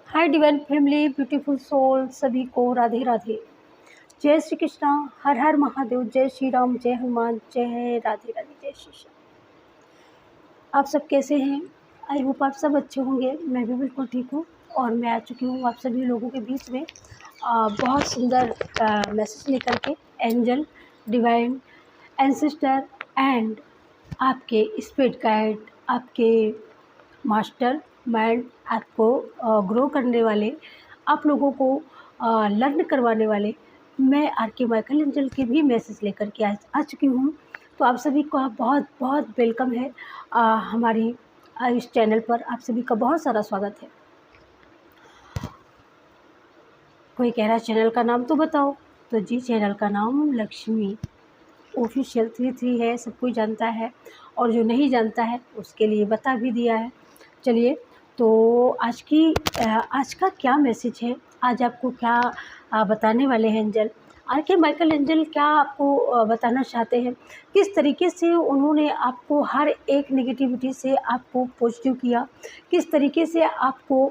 हाय divine family, beautiful soul, सभी को राधे राधे। जय श्री कृष्णा, हर हर महादेव, जय श्री राम, जय हनुमान, जय राधे राधे, जय श्री श्याम। आप सब कैसे हैं? आई होप आप सब अच्छे होंगे। मैं भी बिल्कुल ठीक हूँ और मैं आ चुकी हूँ आप सभी लोगों के बीच में बहुत सुंदर मैसेज लेकर के। एंजल, डिवाइन, एंसेस्टर एंड आपके स्पिरिट गाइड, आपके मास्टर माइंड, आपको ग्रो करने वाले, आप लोगों को लर्न करवाने वाले, मैं आर.के. माइकल एंजल के भी मैसेज लेकर के आ चुकी हूँ। तो आप सभी का बहुत बहुत वेलकम है हमारी इस चैनल पर। आप सभी का बहुत सारा स्वागत है। कोई कह रहा है चैनल का नाम तो बताओ। तो जी, चैनल का नाम लक्ष्मी ऑफिशियल 33 है, सब कोई जानता है, और जो नहीं जानता है उसके लिए बता भी दिया है। चलिए, तो आज का क्या मैसेज है, आज आपको क्या बताने वाले हैं एंजल, आर.के. माइकल एंजल क्या आपको बताना चाहते हैं, किस तरीके से उन्होंने आपको हर एक नेगेटिविटी से आपको पॉजिटिव किया, किस तरीके से आपको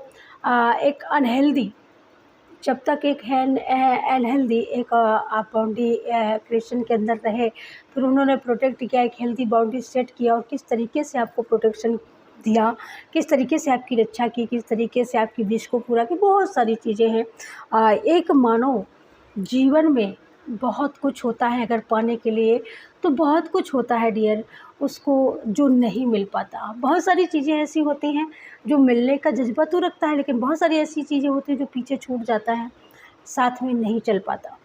एक अनहेल्दी, जब तक एक अनहेल्दी एक आप बाउंड्री क्रिएशन के अंदर रहे, फिर उन्होंने प्रोटेक्ट किया, एक हेल्दी बाउंड्री सेट किया, और किस तरीके से आपको प्रोटेक्शन दिया, किस तरीके से आपकी रक्षा की, किस तरीके से आपकी विश को पूरा की। बहुत सारी चीज़ें हैं। एक मानव जीवन में बहुत कुछ होता है, अगर पाने के लिए तो बहुत कुछ होता है डियर, उसको जो नहीं मिल पाता। बहुत सारी चीज़ें ऐसी होती हैं जो मिलने का जज्बा तो रखता है, लेकिन बहुत सारी ऐसी चीज़ें होती हैं जो पीछे छूट जाता है, साथ में नहीं चल पाता।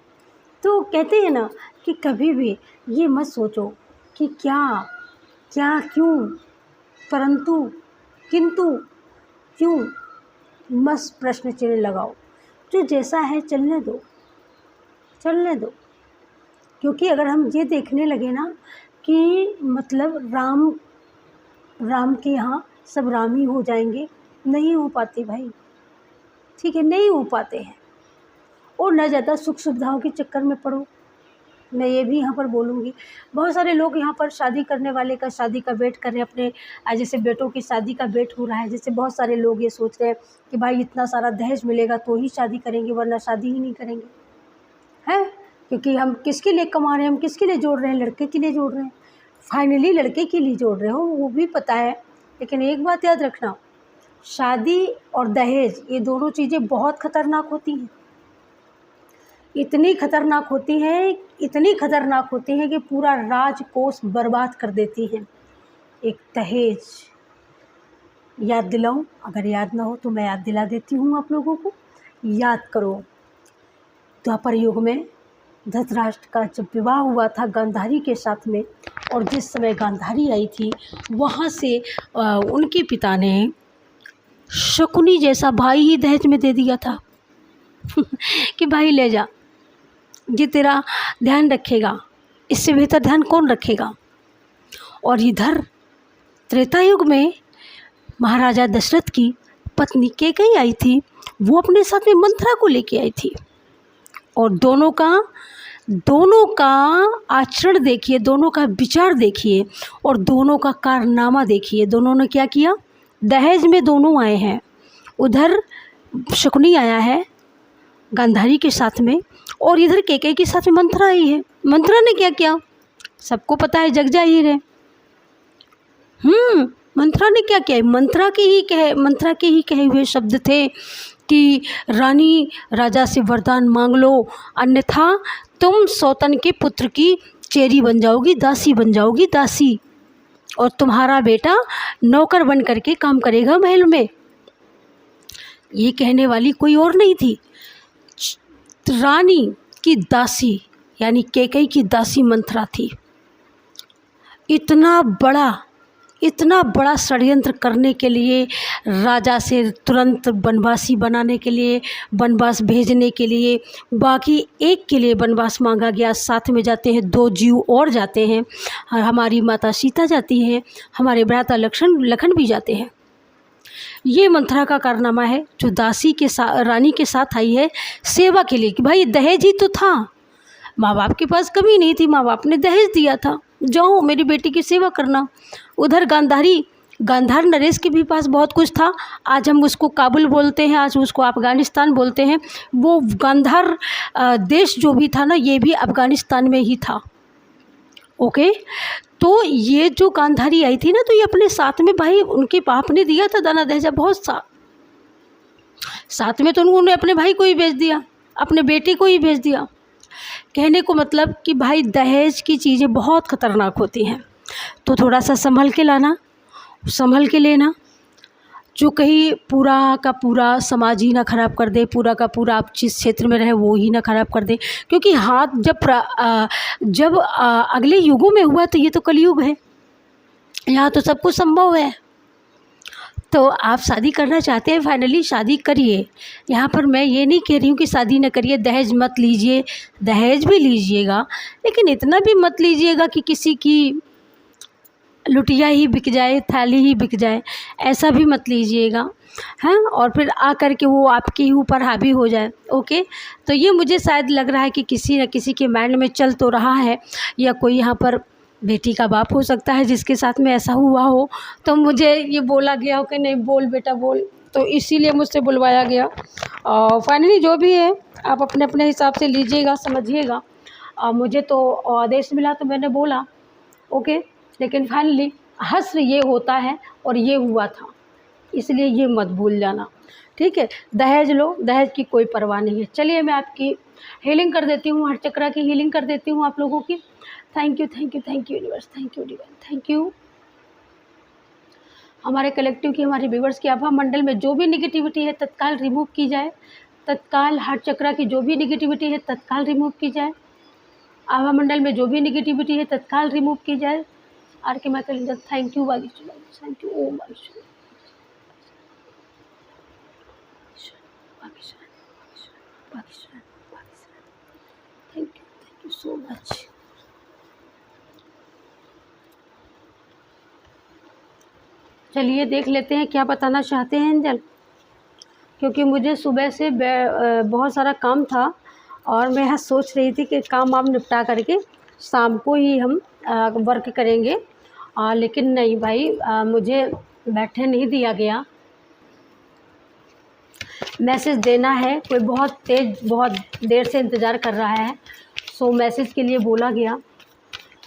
तो कहते हैं ना कि कभी भी ये मत सोचो कि क्या क्या क्यों, परंतु, किंतु, क्यों, मस्त प्रश्न चिन्ह लगाओ। जो जैसा है चलने दो, चलने दो। क्योंकि अगर हम ये देखने लगे ना कि मतलब राम के यहाँ सब राम ही हो जाएंगे, नहीं हो पाते भाई, ठीक है, नहीं हो पाते हैं। और न ज़्यादा सुख सुविधाओं के चक्कर में पड़ो। मैं ये भी यहाँ पर बोलूँगी, बहुत सारे लोग यहाँ पर शादी करने वाले का शादी का वेट कर रहे हैं, अपने जैसे बेटों की शादी का वेट हो रहा है। जैसे बहुत सारे लोग ये सोच रहे हैं कि भाई इतना सारा दहेज मिलेगा तो ही शादी करेंगे, वरना शादी ही नहीं करेंगे, है। क्योंकि हम किसके लिए कमा रहे हैं, हम किसके लिए जोड़ रहे हैं, लड़के के लिए जोड़ रहे हैं। फाइनली लड़के के लिए जोड़ रहे हो, वो भी पता है। लेकिन एक बात याद रखना, शादी और दहेज ये दोनों चीज़ें बहुत ख़तरनाक होती हैं। इतनी खतरनाक होती हैं, इतनी खतरनाक होती हैं कि पूरा राजकोष बर्बाद कर देती हैं। एक दहेज, याद दिलाऊं? अगर याद ना हो तो मैं याद दिला देती हूँ आप लोगों को। याद करो, द्वापर युग में धृतराष्ट्र का जब विवाह हुआ था गांधारी के साथ में, और जिस समय गांधारी आई थी वहाँ से उनके पिता ने शकुनी जैसा भाई ही दहेज में दे दिया था कि भाई ले जा, ये तेरा ध्यान रखेगा, इससे बेहतर ध्यान कौन रखेगा। और इधर त्रेता युग में महाराजा दशरथ की पत्नी कैकेयी आई थी, वो अपने साथ में मंथरा को लेके आई थी। और दोनों का आचरण देखिए, दोनों का विचार देखिए, और दोनों का कारनामा देखिए। दोनों ने क्या किया, दहेज में दोनों आए हैं। उधर शकुनी आया है गांधारी के साथ में, और इधर कैकेयी के साथ में मंथरा आई है। मंथरा ने क्या किया, सबको पता है, जग जाहिर है। मंथरा ने क्या किया, मंथरा के ही कहे हुए शब्द थे कि रानी राजा से वरदान मांग लो, अन्यथा तुम सौतन के पुत्र की चेरी बन जाओगी, दासी बन जाओगी, दासी, और तुम्हारा बेटा नौकर बन करके काम करेगा महल में। ये कहने वाली कोई और नहीं थी, रानी की दासी यानी कैकेयी की दासी मंथरा थी। इतना बड़ा षड्यंत्र करने के लिए, राजा से तुरंत वनवासी बनाने के लिए, वनवास भेजने के लिए, बाकी एक के लिए वनवास मांगा गया। साथ में जाते हैं 2 जीव और जाते हैं, और हमारी माता सीता जाती हैं, हमारे भ्राता लखन भी जाते हैं। ये मंथरा का कारनामा है, जो दासी के साथ, रानी के साथ आई है सेवा के लिए, कि भाई दहेज ही तो था, माँ बाप के पास कमी नहीं थी, माँ बाप ने दहेज दिया था, जाओ मेरी बेटी की सेवा करना। उधर गांधारी गांधार नरेश के भी पास बहुत कुछ था। आज हम उसको काबुल बोलते हैं, आज उसको अफ़गानिस्तान बोलते हैं। वो गांधार देश जो भी था ना, ये भी अफ़गानिस्तान में ही था। ओके, तो ये जो गांधारी आई थी ना, तो ये अपने साथ में भाई उनके बाप ने दिया था दाना दहेजा बहुत साथ में, तो उन्होंने अपने भाई को ही भेज दिया, अपने बेटे को ही भेज दिया। कहने को मतलब कि भाई दहेज की चीज़ें बहुत ख़तरनाक होती हैं, तो थोड़ा सा संभल के लाना, संभल के लेना, जो कहीं पूरा का पूरा समाज ही ना ख़राब कर दे, पूरा का पूरा आप जिस क्षेत्र में रहे वो ही ना ख़राब कर दे। क्योंकि हाथ जब अगले युगों में हुआ तो ये तो कलयुग है, यहाँ तो सब कुछ संभव है। तो आप शादी करना चाहते हैं, फाइनली शादी करिए। यहाँ पर मैं ये नहीं कह रही हूँ कि शादी न करिए, दहेज मत लीजिए, दहेज भी लीजिएगा, लेकिन इतना भी मत लीजिएगा कि किसी की लुटिया ही बिक जाए, थाली ही बिक जाए, ऐसा भी मत लीजिएगा, हैं, और फिर आ कर के वो आपके ही ऊपर हावी हो जाए। ओके, तो ये मुझे शायद लग रहा है कि किसी न किसी के माइंड में चल तो रहा है, या कोई यहाँ पर बेटी का बाप हो सकता है जिसके साथ में ऐसा हुआ हो, तो मुझे ये बोला गया हो कि नहीं बोल बेटा बोल, तो इसीलिए मुझसे बुलवाया गया। और फाइनली जो भी है आप अपने अपने हिसाब से लीजिएगा, समझिएगा। मुझे तो आदेश मिला तो मैंने बोला ओके, लेकिन फाइनली हश्र ये होता है और ये हुआ था, इसलिए ये मत भूल जाना, ठीक है। दहेज लो, दहेज की कोई परवाह नहीं है। चलिए मैं आपकी हीलिंग कर देती हूँ, हर चक्रा की हीलिंग कर देती हूँ आप लोगों की। Thank you thank you thank you universe, thank you divine, thank you. हमारे कलेक्टिव की, हमारे व्यूवर्स की आभा मंडल में जो भी निगेटिविटी है तत्काल रिमूव की जाए, तत्काल हर चक्रा की जो भी निगेटिविटी है तत्काल रिमूव की जाए, आभा मंडल में जो भी निगेटिविटी है तत्काल रिमूव की जाए। R K Michael, thank you Vagishwar, thank you Om Vagishwar, thank you so much. चलिए देख लेते हैं क्या बताना चाहते हैं एंजल, क्योंकि मुझे सुबह से बहुत सारा काम था और मैं यहाँ सोच रही थी कि काम वाम निपटा करके शाम को ही हम वर्क करेंगे, लेकिन नहीं भाई, मुझे बैठने नहीं दिया गया। मैसेज देना है, कोई बहुत देर से इंतज़ार कर रहा है, सो मैसेज के लिए बोला गया।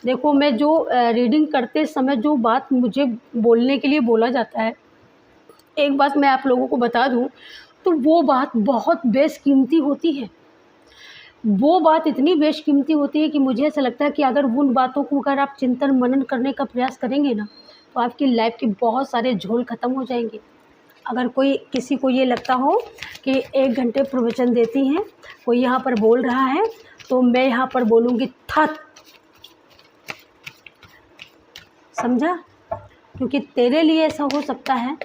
देखो, मैं जो रीडिंग करते समय जो बात मुझे बोलने के लिए बोला जाता है, एक बात मैं आप लोगों को बता दूं, तो वो बात बहुत बेशकीमती होती है। वो बात इतनी बेशकीमती होती है कि मुझे ऐसा लगता है कि अगर उन बातों को अगर आप चिंतन मनन करने का प्रयास करेंगे ना, तो आपकी लाइफ के बहुत सारे झोल ख़त्म हो जाएंगे। अगर कोई किसी को ये लगता हो कि 1 घंटे प्रवचन देती हैं, कोई यहाँ पर बोल रहा है, तो मैं यहाँ पर बोलूँगी थत, समझा? क्योंकि तेरे लिए ऐसा हो सकता है,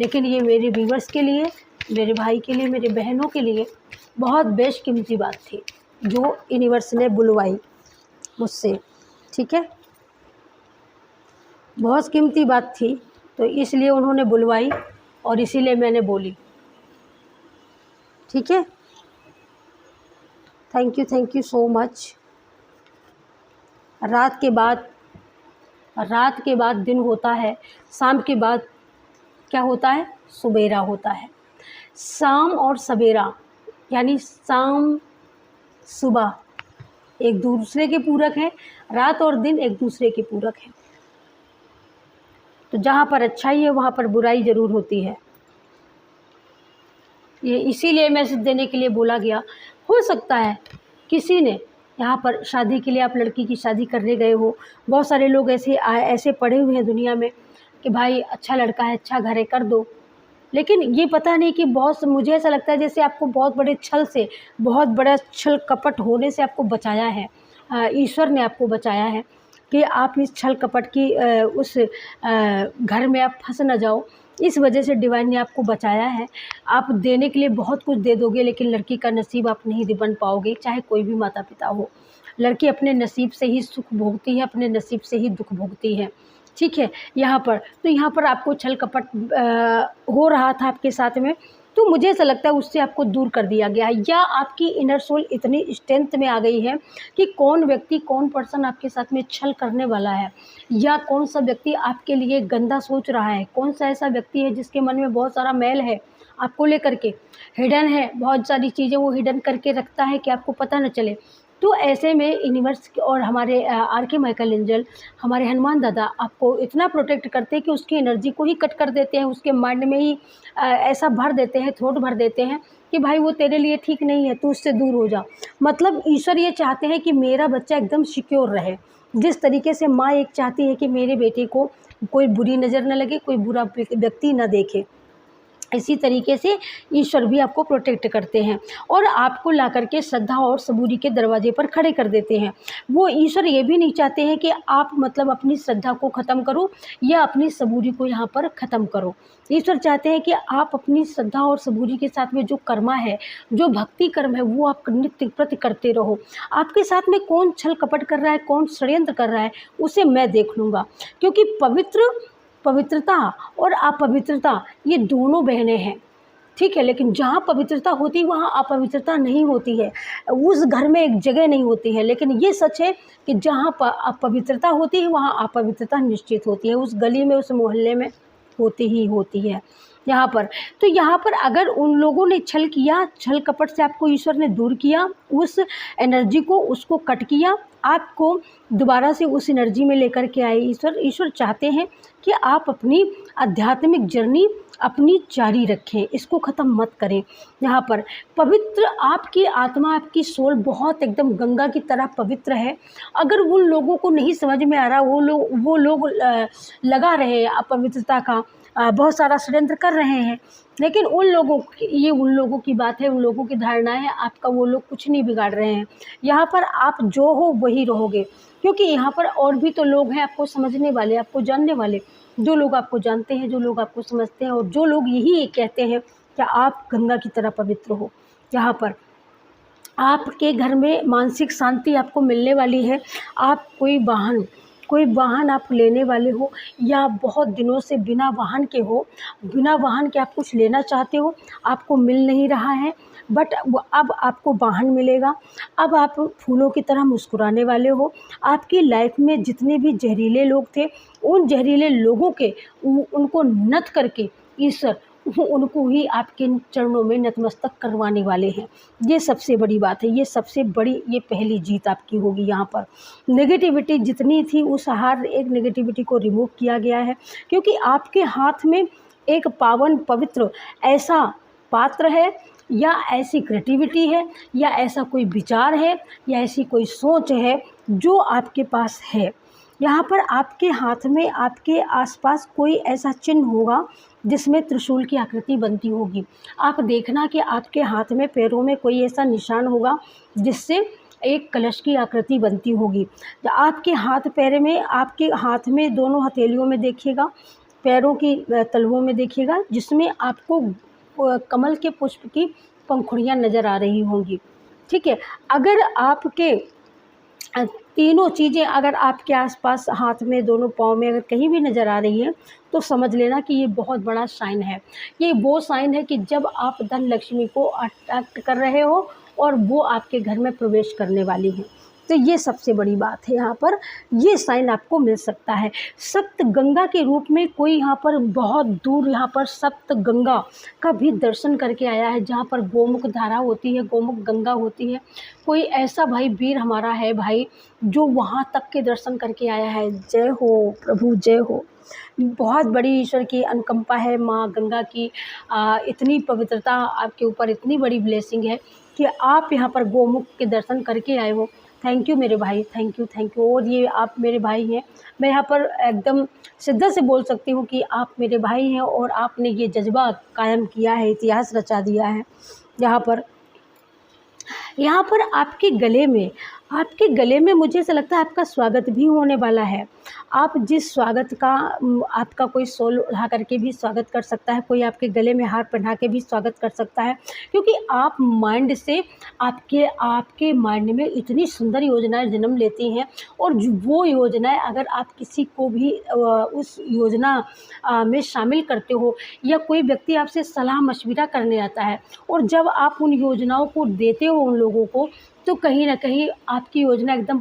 लेकिन ये मेरे व्यूवर्स के लिए, मेरे भाई के लिए, मेरे बहनों के लिए बहुत बेशकीमती बात थी जो यूनिवर्स ने बुलवाई मुझसे, ठीक है। बहुत कीमती बात थी, तो इसलिए उन्होंने बुलवाई और इसीलिए मैंने बोली, ठीक है। Thank you so much. रात के बाद दिन होता है, शाम के बाद क्या होता है? सुबेरा होता है। शाम और सवेरा यानी शाम सुबह एक दूसरे के पूरक हैं, रात और दिन एक दूसरे के पूरक हैं। तो जहाँ पर अच्छाई है वहाँ पर बुराई ज़रूर होती है। ये इसीलिए मैसेज देने के लिए बोला गया। हो सकता है किसी ने यहाँ पर शादी के लिए, आप लड़की की शादी करने गए हो, बहुत सारे लोग ऐसे पड़े हुए हैं दुनिया में कि भाई अच्छा लड़का है, अच्छा घर है, कर दो। लेकिन ये पता नहीं कि मुझे ऐसा लगता है जैसे आपको बहुत बड़े छल से, बहुत बड़ा छल कपट होने से आपको बचाया है, ईश्वर ने आपको बचाया है कि आप इस छल कपट की उस घर में आप फंस न जाओ। इस वजह से डिवाइन ने आपको बचाया है। आप देने के लिए बहुत कुछ दे दोगे, लेकिन लड़की का नसीब आप नहीं बन पाओगे, चाहे कोई भी माता पिता हो। लड़की अपने नसीब से ही सुख भोगती है, अपने नसीब से ही दुख भोगती है, ठीक है। यहाँ पर आपको छल कपट हो रहा था आपके साथ में, तो मुझे ऐसा लगता है उससे आपको दूर कर दिया गया है, या आपकी इनर सोल इतनी स्ट्रेंथ में आ गई है कि कौन व्यक्ति, कौन पर्सन आपके साथ में छल करने वाला है, या कौन सा व्यक्ति आपके लिए गंदा सोच रहा है, कौन सा ऐसा व्यक्ति है जिसके मन में बहुत सारा मैल है आपको लेकर के, हिडन है, बहुत सारी चीज़ें वो हिडन करके रखता है कि आपको पता न चले। तो ऐसे में यूनिवर्स और हमारे आर के माइकल एंजल, हमारे हनुमान दादा आपको इतना प्रोटेक्ट करते हैं कि उसकी एनर्जी को ही कट कर देते हैं, उसके माइंड में ही ऐसा भर देते हैं, थॉट भर देते हैं कि भाई वो तेरे लिए ठीक नहीं है, तू उससे दूर हो जा। मतलब ईश्वर ये चाहते हैं कि मेरा बच्चा एकदम सिक्योर रहे, जिस तरीके से माँ एक चाहती है कि मेरे बेटे को कोई बुरी नज़र न लगे, कोई बुरा व्यक्ति न देखे, इसी तरीके से ईश्वर भी आपको प्रोटेक्ट करते हैं और आपको ला करके श्रद्धा और सबूरी के दरवाजे पर खड़े कर देते हैं। वो ईश्वर ये भी नहीं चाहते हैं कि आप मतलब अपनी श्रद्धा को ख़त्म करो या अपनी सबूरी को यहाँ पर ख़त्म करो। ईश्वर चाहते हैं कि आप अपनी श्रद्धा और सबूरी के साथ में जो कर्मा है, जो भक्ति कर्म है, वो आप नित्य प्रति करते रहो। आपके साथ में कौन छल कपट कर रहा है, कौन षड्यंत्र कर रहा है, उसे मैं देख लूँगा, क्योंकि पवित्रता और अपवित्रता ये दोनों बहनें हैं, ठीक है। लेकिन जहाँ पवित्रता होती है वहाँ अपवित्रता नहीं होती है, उस घर में एक जगह नहीं होती है। लेकिन ये सच है कि जहाँ अपवित्रता होती है वहाँ अपवित्रता निश्चित होती है, उस गली में, उस मोहल्ले में होती ही होती है यहाँ पर। तो यहाँ पर अगर उन लोगों ने छल किया, छल कपट से आपको ईश्वर ने दूर किया, उस एनर्जी को उसको कट किया, आपको दोबारा से उस एनर्जी में लेकर के आए ईश्वर चाहते हैं कि आप अपनी आध्यात्मिक जर्नी अपनी जारी रखें, इसको ख़त्म मत करें। यहाँ पर पवित्र आपकी आत्मा, आपकी सोल बहुत एकदम गंगा की तरह पवित्र है। अगर उन लोगों को नहीं समझ में आ रहा, वो लोग लगा रहे हैं अपवित्रता का, बहुत सारा षड्यंत्र कर रहे हैं, लेकिन उन लोगों की बात है, उन लोगों की धारणा है, आपका वो लोग कुछ नहीं बिगाड़ रहे हैं। यहाँ पर आप जो हो वही रहोगे, क्योंकि यहाँ पर और भी तो लोग हैं आपको समझने वाले, आपको जानने वाले, जो लोग आपको जानते हैं, जो लोग आपको समझते हैं, और जो लोग यही कहते हैं कि आप गंगा की तरह पवित्र हो। यहाँ पर आपके घर में मानसिक शांति आपको मिलने वाली है। आप कोई वाहन आप लेने वाले हो, या बहुत दिनों से बिना वाहन के आप कुछ लेना चाहते हो, आपको मिल नहीं रहा है, बट अब आपको वाहन मिलेगा। अब आप फूलों की तरह मुस्कुराने वाले हो। आपकी लाइफ में जितने भी जहरीले लोग थे, उन जहरीले लोगों के उनको नत करके ईश्वर उनको ही आपके चरणों में नतमस्तक करवाने वाले हैं। ये सबसे बड़ी बात है, ये सबसे बड़ी, ये पहली जीत आपकी होगी। यहाँ पर नेगेटिविटी जितनी थी, उस हर एक नेगेटिविटी को रिमूव किया गया है, क्योंकि आपके हाथ में एक पावन पवित्र ऐसा पात्र है, या ऐसी क्रिएटिविटी है, या ऐसा कोई विचार है, या ऐसी कोई सोच है जो आपके पास है। यहाँ पर आपके हाथ में, आपके आसपास कोई ऐसा चिन्ह होगा जिसमें त्रिशूल की आकृति बनती होगी। आप देखना कि आपके हाथ में, पैरों में कोई ऐसा निशान होगा जिससे एक कलश की आकृति बनती होगी। आपके हाथ पैर में, आपके हाथ में दोनों हथेलियों में देखिएगा, पैरों की तलवों में देखिएगा, जिसमें आपको कमल के पुष्प की पंखुड़ियाँ नज़र आ रही होंगी, ठीक है। अगर आपके तीनों चीज़ें अगर आपके आसपास, हाथ में, दोनों पाँव में अगर कहीं भी नज़र आ रही है, तो समझ लेना कि ये बहुत बड़ा साइन है। ये वो साइन है कि जब आप धन लक्ष्मी को अट्रैक्ट कर रहे हो और वो आपके घर में प्रवेश करने वाली है। तो ये सबसे बड़ी बात है, यहाँ पर ये साइन आपको मिल सकता है। सप्त गंगा के रूप में कोई यहाँ पर बहुत दूर, यहाँ पर सप्त गंगा का भी दर्शन करके आया है, जहाँ पर गोमुख धारा होती है, गोमुख गंगा होती है। कोई ऐसा भाई वीर हमारा है भाई, जो वहाँ तक के दर्शन करके आया है। जय हो प्रभु, जय हो। बहुत बड़ी ईश्वर की अनुकंपा है माँ गंगा की, इतनी पवित्रता आपके ऊपर, इतनी बड़ी ब्लेसिंग है कि आप यहाँ पर गोमुख के दर्शन करके आए हो। थैंक यू मेरे भाई, थैंक यू। और ये आप मेरे भाई हैं, मैं यहाँ पर एकदम शिद्दत से बोल सकती हूँ कि आप मेरे भाई हैं, और आपने ये जज्बा कायम किया है, इतिहास रचा दिया है। यहाँ पर आपके गले में आपके गले में मुझे ऐसा लगता है आपका स्वागत भी होने वाला है। आप जिस स्वागत का आपका कोई शॉल उठा करके भी स्वागत कर सकता है, कोई आपके गले में हार पहना के भी स्वागत कर सकता है, क्योंकि आप माइंड से आपके आपके माइंड में इतनी सुंदर योजनाएँ जन्म लेती हैं, और वो योजनाएँ अगर आप किसी को भी उस योजना में शामिल करते हो, या कोई व्यक्ति आपसे सलाह मशविरा करने आता है और जब आप उन योजनाओं को देते हो उन लोगों को, तो कहीं न कहीं आपकी योजना एकदम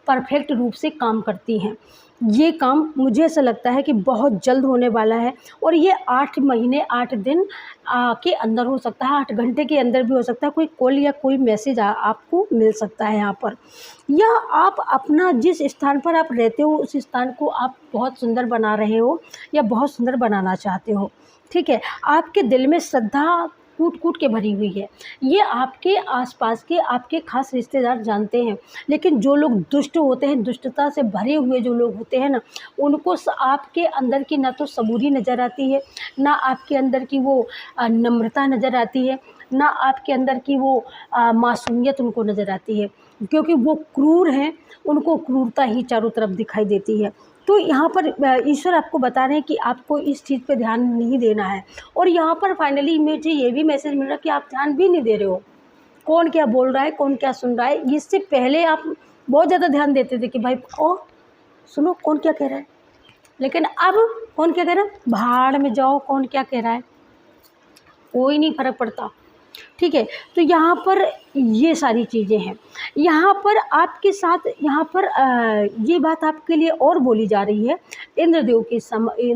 परफेक्ट रूप से काम करती हैं। ये काम मुझे ऐसा लगता है कि बहुत जल्द होने वाला है, और ये 8 महीने 8 दिन के अंदर हो सकता है, 8 घंटे के अंदर भी हो सकता है। कोई कॉल या कोई मैसेज आपको मिल सकता है यहाँ पर, या आप अपना जिस स्थान पर आप रहते हो उस स्थान को आप बहुत सुंदर बना रहे हो या बहुत सुंदर बनाना चाहते हो। ठीक है, आपके दिल में श्रद्धा कूट-कूट के भरी हुई है। ये आपके आस-पास के आपके ख़ास रिश्तेदार जानते हैं, लेकिन जो लोग दुष्ट होते हैं, दुष्टता से भरे हुए जो लोग होते हैं ना, उनको आपके अंदर की ना तो सबूरी नज़र आती है, ना आपके अंदर की वो नम्रता नज़र आती है, ना आपके अंदर की वो मासूमियत उनको नज़र आती है, क्योंकि वो क्रूर हैं, उनको क्रूरता ही चारों तरफ दिखाई देती है। तो यहाँ पर ईश्वर आपको बता रहे हैं कि आपको इस चीज़ पे ध्यान नहीं देना है, और यहाँ पर फाइनली मुझे ये भी मैसेज मिल रहा है कि आप ध्यान भी नहीं दे रहे हो, कौन क्या बोल रहा है, कौन क्या सुन रहा है। इससे पहले आप बहुत ज़्यादा ध्यान देते थे कि भाई सुनो कौन क्या कह रहा है, लेकिन अब कौन क्या कह रहा है, भाड़ में जाओ, कौन क्या कह रहा है, कोई नहीं फ़र्क पड़ता। ठीक है, तो यहाँ पर ये सारी चीज़ें हैं। यहाँ पर आपके साथ यहाँ पर ये बात आपके लिए और बोली जा रही है, इंद्र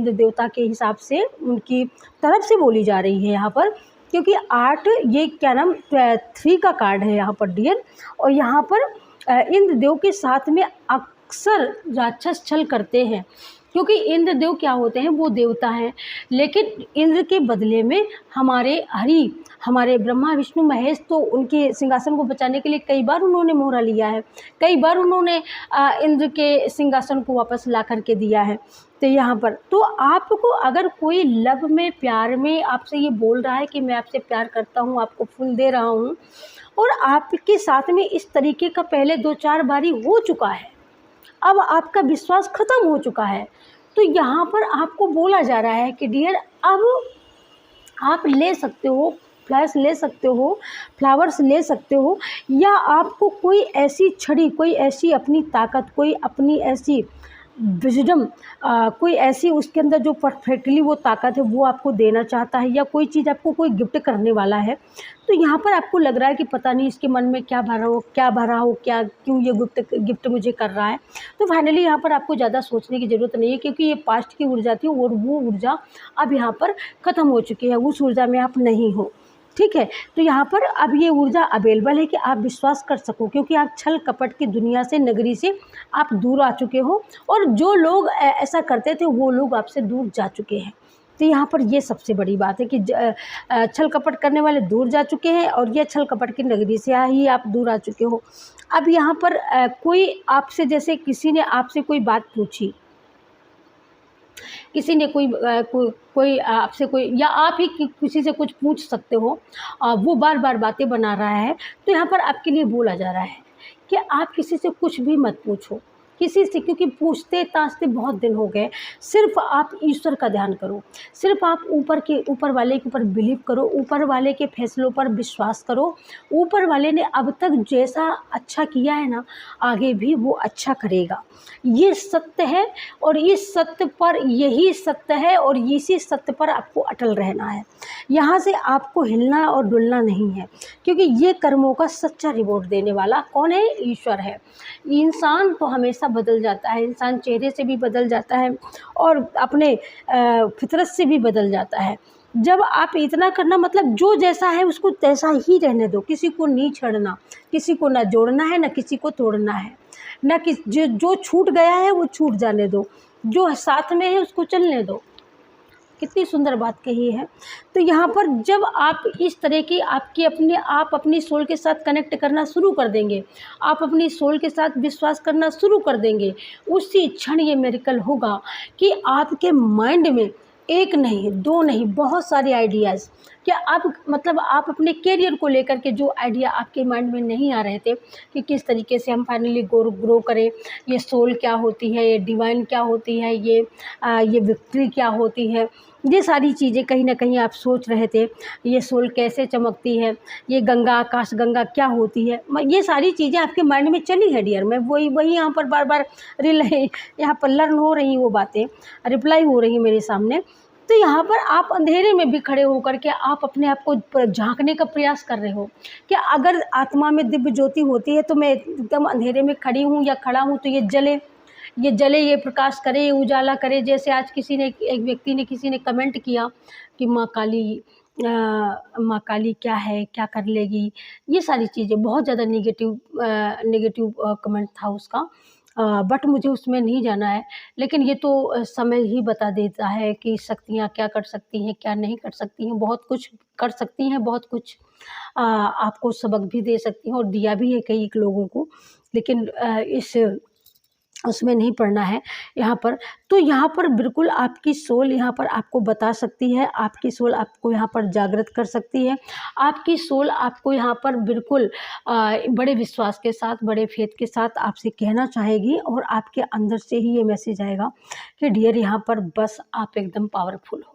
देवता के हिसाब से उनकी तरफ से बोली जा रही है यहाँ पर, क्योंकि 8 ये क्या नाम 3 का कार्ड है यहाँ पर डियर, और यहाँ पर इंद्र देव के साथ में अक्सर राक्षस छल करते हैं, क्योंकि इंद्र देव क्या होते हैं, वो देवता हैं, लेकिन इंद्र के बदले में हमारे ब्रह्मा विष्णु महेश तो उनके सिंहासन को बचाने के लिए कई बार उन्होंने मोहरा लिया है, कई बार उन्होंने इंद्र के सिंहासन को वापस ला करके दिया है। तो यहाँ पर तो आपको अगर कोई लव में प्यार में आपसे ये बोल रहा है कि मैं आपसे प्यार करता हूँ, आपको फूल दे रहा हूँ, और आपके साथ में इस तरीके का पहले 2-4 बारी हो चुका है, अब आपका विश्वास ख़त्म हो चुका है, तो यहाँ पर आपको बोला जा रहा है कि डियर अब आप ले सकते हो, फ्लैश ले सकते हो, फ्लावर्स ले सकते हो, या आपको कोई ऐसी छड़ी, कोई ऐसी अपनी ताकत, कोई अपनी ऐसी विज़डम, कोई ऐसी उसके अंदर जो परफेक्टली वो ताकत है वो आपको देना चाहता है, या कोई चीज़ आपको कोई गिफ्ट करने वाला है। तो यहाँ पर आपको लग रहा है कि पता नहीं इसके मन में क्या भरा हो, क्या क्यों ये गिफ्ट मुझे कर रहा है। तो फाइनली यहाँ पर आपको ज़्यादा सोचने की ज़रूरत नहीं है, क्योंकि ये पास्ट की ऊर्जा थी और वो ऊर्जा अब यहाँ पर ख़त्म हो चुकी है, उस ऊर्जा में आप नहीं हो। ठीक है, तो यहाँ पर अब ये ऊर्जा अवेलेबल है कि आप विश्वास कर सको, क्योंकि आप छल कपट की दुनिया से, नगरी से आप दूर आ चुके हो, और जो लोग ऐसा करते थे वो लोग आपसे दूर जा चुके हैं। तो यहाँ पर ये सबसे बड़ी बात है कि छल कपट करने वाले दूर जा चुके हैं, और ये छल कपट की नगरी से ही आप दूर आ चुके हो। अब यहाँ पर कोई आपसे, जैसे किसी ने आपसे कोई बात पूछी, किसी ने कोई आपसे कोई, या आप ही किसी से कुछ पूछ सकते हो, वो बार बार बातें बना रहा है, तो यहाँ पर आपके लिए बोला जा रहा है कि आप किसी से कुछ भी मत पूछो, किसी से, क्योंकि पूछते ताछते बहुत दिन हो गए। सिर्फ आप ईश्वर का ध्यान करो, सिर्फ आप ऊपर वाले के ऊपर बिलीव करो, ऊपर वाले के फैसलों पर विश्वास करो। ऊपर वाले ने अब तक जैसा अच्छा किया है ना, आगे भी वो अच्छा करेगा। ये सत्य है, और इस सत्य पर, यही सत्य है, और इसी सत्य पर आपको अटल रहना है। यहाँ से आपको हिलना और डुलना नहीं है, क्योंकि ये कर्मों का सच्चा रिवॉर्ड देने वाला कौन है? ईश्वर है। इंसान तो हमेशा बदल जाता है, इंसान चेहरे से भी बदल जाता है, और अपने फितरत से भी बदल जाता है। जब आप इतना करना, मतलब जो जैसा है उसको तैसा ही रहने दो, किसी को नहीं छेड़ना, किसी को ना जोड़ना है, ना किसी को तोड़ना है, ना कि जो छूट गया है वो छूट जाने दो, जो साथ में है उसको चलने दो। कितनी सुंदर बात कही है। तो यहाँ पर जब आप इस तरह की आप अपनी सोल के साथ कनेक्ट करना शुरू कर देंगे, आप अपनी सोल के साथ विश्वास करना शुरू कर देंगे, उसी क्षण ये मिरेकल होगा कि आपके माइंड में एक नहीं, दो नहीं, बहुत सारे आइडियाज़। क्या आप मतलब आप अपने करियर को लेकर के जो आइडिया आपके माइंड में नहीं आ रहे थे कि किस तरीके से हम फाइनली ग्रो करें, ये सोल क्या होती है, ये डिवाइन क्या होती है, ये विक्ट्री क्या होती है, ये सारी चीज़ें कहीं न कहीं आप सोच रहे थे। ये सोल कैसे चमकती है, ये गंगा, आकाशगंगा क्या होती है, ये सारी चीज़ें आपके माइंड में चली है डियर। मैं वही वही यहाँ पर बार-बार यहाँ पर लर्न हो रही वो बातें, रिप्लाई हो रही मेरे सामने। तो यहाँ पर आप अंधेरे में भी खड़े होकर के आप अपने आप को झाँकने का प्रयास कर रहे हो कि अगर आत्मा में दिव्य ज्योति होती है तो मैं एकदम अंधेरे में खड़ी हूँ या खड़ा हूँ तो ये जले, ये प्रकाश करे, ये उजाला करे। जैसे आज एक व्यक्ति ने किसी ने कमेंट किया कि माँ काली क्या है, क्या कर लेगी, ये सारी चीज़ें बहुत ज़्यादा नेगेटिव कमेंट था उसका। बट मुझे उसमें नहीं जाना है, लेकिन ये तो समय ही बता देता है कि शक्तियाँ क्या कर सकती हैं, क्या नहीं कर सकती हैं। बहुत कुछ कर सकती हैं, बहुत कुछ आपको सबक भी दे सकती हैं और दिया भी है कई लोगों को, लेकिन उसमें नहीं पड़ना है यहाँ पर। तो यहाँ पर बिल्कुल आपकी सोल यहाँ पर आपको बता सकती है, आपकी सोल आपको यहाँ पर जागृत कर सकती है। आपकी सोल आपको यहाँ पर बिल्कुल बड़े विश्वास के साथ, बड़े फेथ के साथ आपसे कहना चाहेगी और आपके अंदर से ही ये मैसेज आएगा कि डियर यहाँ पर बस आप एकदम पावरफुल हो।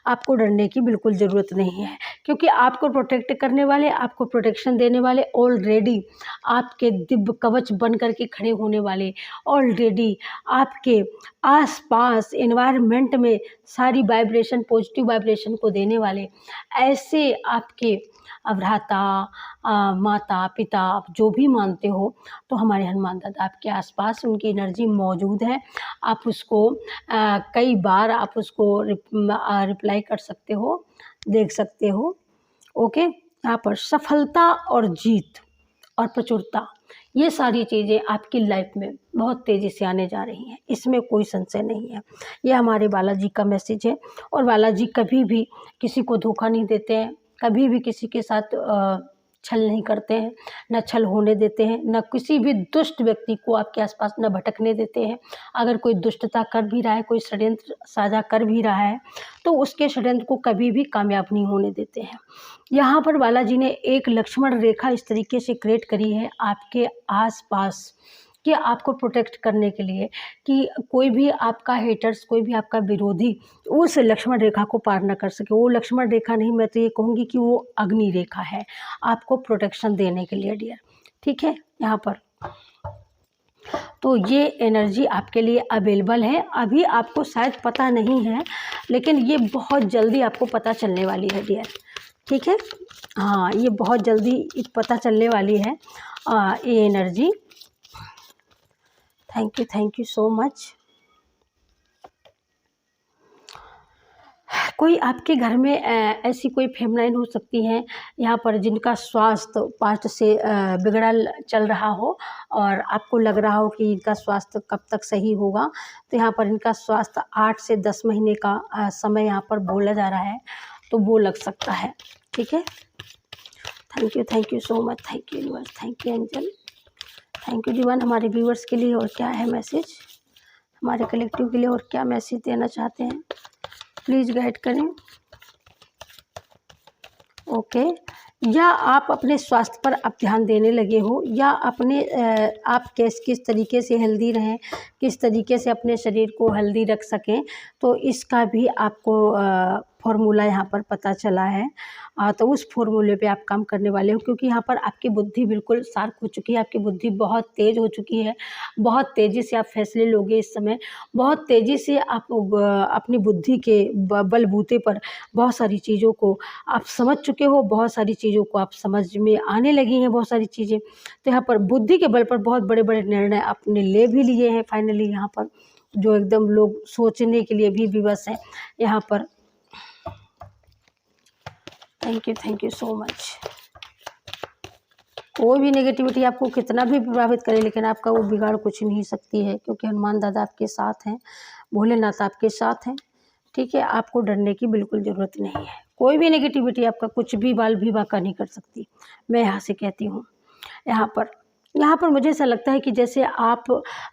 आपको डरने की बिल्कुल ज़रूरत नहीं है, क्योंकि आपको प्रोटेक्ट करने वाले, आपको प्रोटेक्शन देने वाले ऑलरेडी आपके दिव्य कवच बन कर के खड़े होने वाले, ऑलरेडी आपके आसपास एनवायरनमेंट में सारी वाइब्रेशन, पॉजिटिव वाइब्रेशन को देने वाले ऐसे आपके भ्राता, माता पिता, आप जो भी मानते हो, तो हमारे हनुमान दादा आपके आसपास, उनकी एनर्जी मौजूद है। आप उसको कई बार आप उसको रिप्लाई कर सकते हो, देख सकते हो। ओके, यहाँ पर सफलता और जीत और प्रचुरता, ये सारी चीज़ें आपकी लाइफ में बहुत तेज़ी से आने जा रही हैं, इसमें कोई संशय नहीं है। ये हमारे बालाजी का मैसेज है और बालाजी कभी भी किसी को धोखा नहीं देते हैं, कभी भी किसी के साथ छल नहीं करते हैं, न छल होने देते हैं, न किसी भी दुष्ट व्यक्ति को आपके आसपास न भटकने देते हैं। अगर कोई दुष्टता कर भी रहा है, कोई षड्यंत्र साझा कर भी रहा है, तो उसके षड्यंत्र को कभी भी कामयाब नहीं होने देते हैं। यहाँ पर बालाजी ने एक लक्ष्मण रेखा इस तरीके से क्रिएट करी है आपके आसपास कि आपको प्रोटेक्ट करने के लिए, कि कोई भी आपका हेटर्स, कोई भी आपका विरोधी उस लक्ष्मण रेखा को पार ना कर सके। वो लक्ष्मण रेखा नहीं, मैं तो ये कहूँगी कि वो अग्नि रेखा है आपको प्रोटेक्शन देने के लिए डियर। ठीक है, यहाँ पर तो ये एनर्जी आपके लिए अवेलेबल है। अभी आपको शायद पता नहीं है, लेकिन ये बहुत जल्दी आपको पता चलने वाली है डियर। ठीक है, हाँ, ये बहुत जल्दी पता चलने वाली है ये energy. Thank you so much. कोई आपके घर में ऐसी कोई फेमनाइन हो सकती हैं यहाँ पर जिनका स्वास्थ्य पास्ट से बिगड़ा चल रहा हो और आपको लग रहा हो कि इनका स्वास्थ्य कब तक सही होगा। तो यहाँ पर इनका स्वास्थ्य 8 से 10 महीने का समय यहाँ पर बोला जा रहा है, तो वो लग सकता है। ठीक है, thank you so much. Thank you universe, thank you angel, thank you divine. हमारे व्यूवर्स के लिए और क्या है मैसेज, हमारे कलेक्टिव के लिए और क्या मैसेज देना चाहते हैं, प्लीज़ गाइड करें। ओके, या आप अपने स्वास्थ्य पर आप ध्यान देने लगे हो, या अपने आप किस तरीके से हेल्दी रहें, किस तरीके से अपने शरीर को हेल्दी रख सकें, तो इसका भी आपको फॉर्मूला यहाँ पर पता चला है। तो उस फॉर्मूले पे आप काम करने वाले हो, क्योंकि यहाँ पर आपकी बुद्धि बिल्कुल शार्प हो चुकी है, आपकी बुद्धि बहुत तेज़ हो चुकी है। बहुत तेज़ी से आप फैसले लोगे इस समय, बहुत तेज़ी से आप अपनी बुद्धि के बलबूते पर बहुत सारी चीज़ों को आप समझ चुके हो, बहुत सारी चीज़ों को आप समझ में आने लगी हैं बहुत सारी चीज़ें। तो यहाँ पर बुद्धि के बल पर बहुत बड़े-बड़े निर्णय आपने ले भी लिए हैं फाइनली यहाँ पर, जो एकदम लोग सोचने के लिए भी विवश हैं यहाँ पर। Thank you so much. कोई भी नेगेटिविटी आपको कितना भी प्रभावित करे, लेकिन आपका वो बिगाड़ कुछ नहीं सकती है, क्योंकि हनुमान दादा आपके साथ हैं, भोलेनाथ आपके साथ हैं। ठीक है, आपको डरने की बिल्कुल ज़रूरत नहीं है। कोई भी नेगेटिविटी आपका कुछ भी बाल भी बांका नहीं कर सकती, मैं यहाँ से कहती हूँ। यहाँ पर यहाँ पर मुझे ऐसा लगता है कि जैसे आप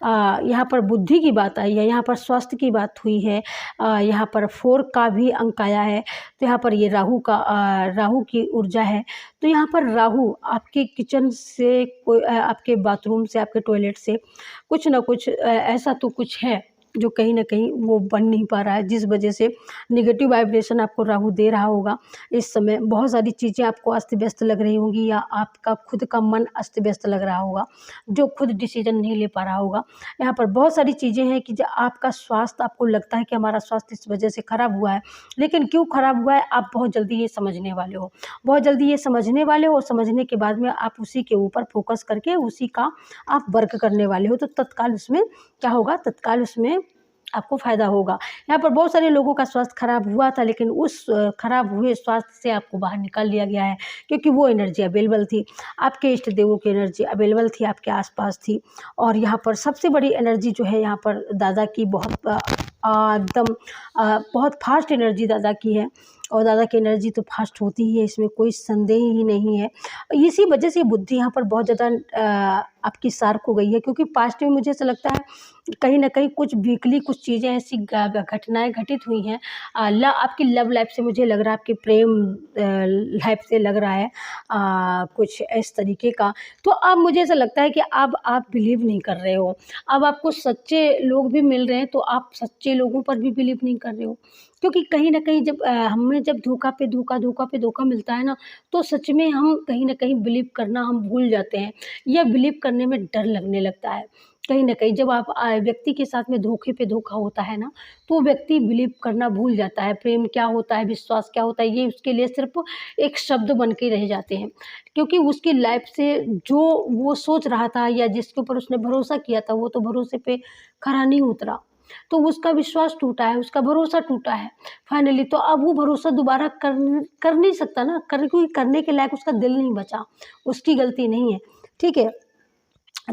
यहाँ पर बुद्धि की बात आई है, यहाँ पर स्वास्थ्य की बात हुई है, यहाँ पर 4 का भी अंक आया है, तो यहाँ पर ये राहु की ऊर्जा है। तो यहाँ पर राहु आपके किचन से आपके बाथरूम से, आपके टॉयलेट से कुछ ना कुछ ऐसा तो कुछ है जो कहीं न कहीं वो बन नहीं पा रहा है, जिस वजह से नेगेटिव वाइब्रेशन आपको राहु दे रहा होगा। इस समय बहुत सारी चीज़ें आपको अस्त-व्यस्त लग रही होंगी, या आपका खुद का मन अस्त-व्यस्त लग रहा होगा, जो खुद डिसीज़न नहीं ले पा रहा होगा। यहाँ पर बहुत सारी चीज़ें हैं कि जो आपका स्वास्थ्य, आपको लगता है कि हमारा स्वास्थ्य इस वजह से खराब हुआ है, लेकिन क्यों खराब हुआ है आप बहुत जल्दी ये समझने वाले हो। बहुत जल्दी ये समझने वाले हो, और समझने के बाद में आप उसी के ऊपर फ़ोकस करके उसी का आप वर्क करने वाले हो, तो तत्काल उसमें क्या होगा, तत्काल उसमें आपको फ़ायदा होगा। यहाँ पर बहुत सारे लोगों का स्वास्थ्य खराब हुआ था, लेकिन उस खराब हुए स्वास्थ्य से आपको बाहर निकाल लिया गया है, क्योंकि वो एनर्जी अवेलेबल थी, आपके इष्ट देवों की एनर्जी अवेलेबल थी, आपके आसपास थी। और यहाँ पर सबसे बड़ी एनर्जी जो है, यहाँ पर दादा की एकदम बहुत फास्ट एनर्जी दादा की है, और दादा की एनर्जी तो फास्ट होती ही है, इसमें कोई संदेह ही नहीं है। इसी वजह से बुद्धि यहाँ पर बहुत ज़्यादा आपकी शार्प हो गई है, क्योंकि पास्ट में मुझे ऐसा लगता है कहीं न कहीं कुछ वीकली कुछ चीज़ें ऐसी घटनाएँ घटित हुई हैं। आपकी लव लाइफ़ से मुझे लग रहा है, आपकी प्रेम लाइफ़ से लग रहा है कुछ इस तरीके का। तो अब मुझे ऐसा लगता है कि अब आप बिलीव नहीं कर रहे हो। अब आपको सच्चे लोग भी मिल रहे हैं, तो आप सच्चे लोगों पर भी बिलीव नहीं कर रहे हो। क्योंकि कहीं न कहीं जब हमें जब धोखा पे धोखा, धोखा पे धोखा मिलता है ना, तो सच में हम कहीं न कहीं बिलीव करना हम भूल जाते हैं, या बिलीव करने में डर लगने लगता है। कहीं न कहीं जब आप व्यक्ति के साथ में धोखे पे धोखा होता है ना, तो व्यक्ति बिलीव करना भूल जाता है। प्रेम क्या होता है, विश्वास क्या होता है, ये उसके लिए सिर्फ़ एक शब्द बन के रह जाते हैं। क्योंकि उसकी लाइफ़ से जो वो सोच रहा था, या जिसके ऊपर उसने भरोसा किया था, वो तो भरोसे पे खरा नहीं उतरा। तो उसका विश्वास टूटा है, उसका भरोसा टूटा है फाइनली। तो अब वो भरोसा दोबारा कर नहीं सकता ना, क्योंकि करने के लायक उसका दिल नहीं बचा, उसकी गलती नहीं है, ठीक है?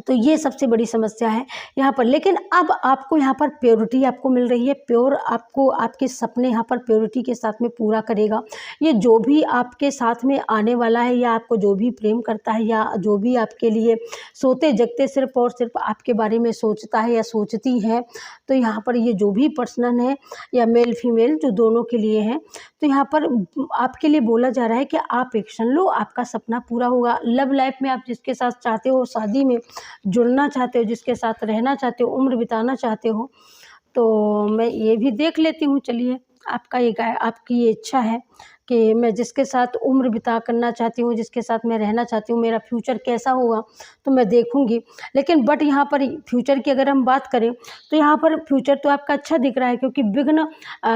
तो ये सबसे बड़ी समस्या है यहाँ पर। लेकिन अब आपको यहाँ पर प्योरिटी आपको मिल रही है, प्योर आपको आपके सपने यहाँ पर प्योरिटी के साथ में पूरा करेगा। ये जो भी आपके साथ में आने वाला है, या आपको जो भी प्रेम करता है, या जो भी आपके लिए सोते जगते सिर्फ़ और सिर्फ आपके बारे में सोचता है या सोचती है, तो यहाँ पर ये जो भी पर्सन है, या मेल फीमेल जो दोनों के लिए है, तो यहाँ पर आपके लिए बोला जा रहा है कि आप एक्शन लो, आपका सपना पूरा होगा। लव लाइफ़ में आप जिसके साथ चाहते हो, शादी में जुड़ना चाहते हो, जिसके साथ रहना चाहते हो, उम्र बिताना चाहते हो, तो मैं ये भी देख लेती हूँ। चलिए, आपकी ये इच्छा है कि मैं जिसके साथ उम्र बिता करना चाहती हूँ, जिसके साथ मैं रहना चाहती हूँ, मेरा फ्यूचर कैसा होगा तो मैं देखूँगी। लेकिन बट यहाँ पर फ्यूचर की अगर हम बात करें, तो यहाँ पर फ्यूचर तो आपका अच्छा दिख रहा है, क्योंकि विघ्न